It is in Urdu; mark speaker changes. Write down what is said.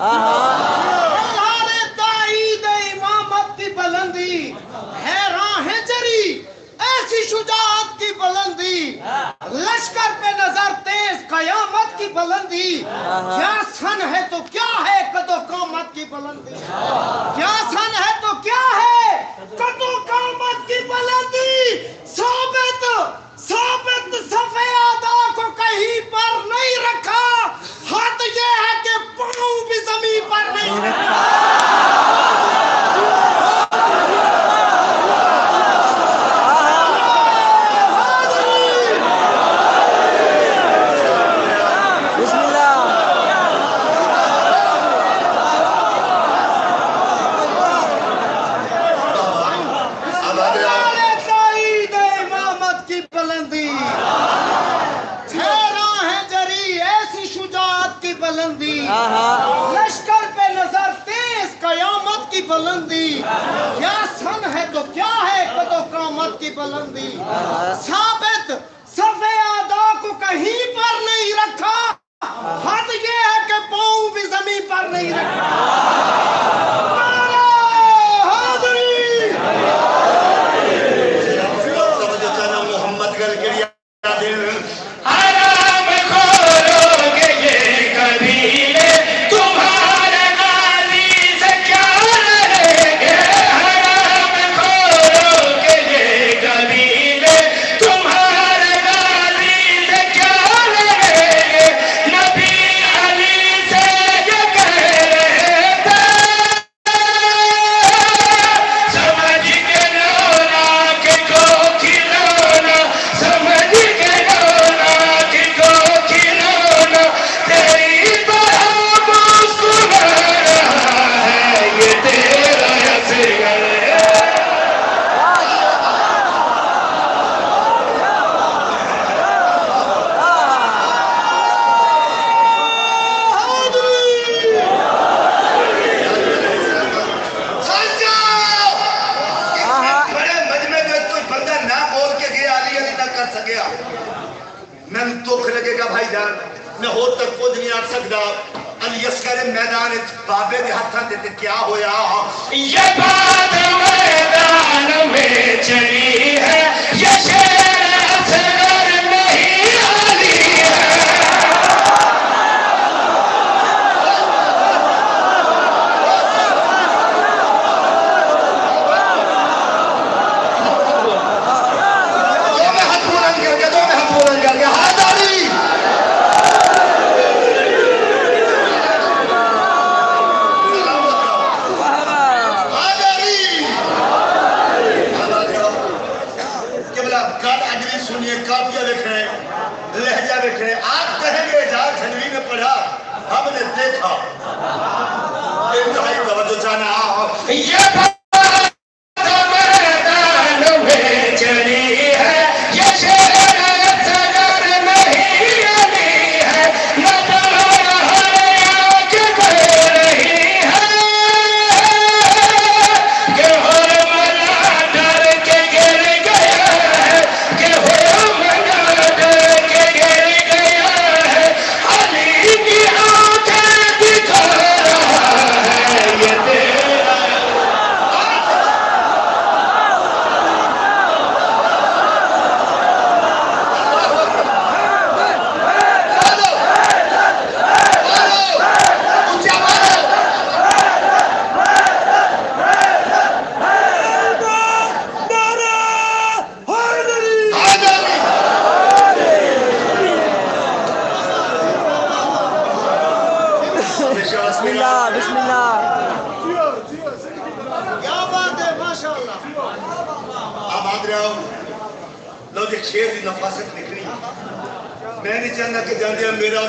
Speaker 1: اللہ نے تائید امامت کی بلندی ہے راہ جری ایسی شجاعت کی بلندی لشکر پہ نظر تیز قیامت کی بلندی کیا سن ہے تو کیا ہے قد و قامت کی بلندی کیا سن ہے تو کیا ہے قد و قامت کی بلندی ثابت صفے آدھا کو کہیں پر نہیں رکھا حد یہ ہے کہ پاؤں بھی زمین پر نہیں رکھا لشکر پہ نظر تیز قیامت کی بلندی کیا سن ہے تو کیا ہے قد و قامت کی بلندی ثابت صفے آدھا کو کہیں پر نہیں رکھا حد یہ ہے کہ پاؤں بھی زمین پر نہیں رکھا محمد گل کے میں دکھ لگے گا بھائی جان میں ہو تک کچھ نہیں آ سکتا علی اصغر میدان بابے دے ہاتھاں تے کیا ہویا یہ بات میدان میں چلی ہے یہ شیر اصغر نہیں علی لہجہ دیکھیں آپ کہیں گے جہاں جھنوی میں پڑھا ہم نے دیکھا انتہائی توجہ جانا یہ بات میدان میں چلی ہے یہ شیر اصغر نہیں علی ہے نظر ہر آنکھ کر رہی ہے کہ حرمنا ڈر کے گر گیا ہے کہ حرمنا ڈر کے گر گیا ہے علی کی آنکھیں دکھا رہا ہے یہ تیرا بسم اللہ بسم اللہ کیا بات ہے ماشاءاللہ اب آدھ رہا ہوں لو جی شیر دی نفاست نکلی میں نہیں چاہتا کہ جاندیا میرا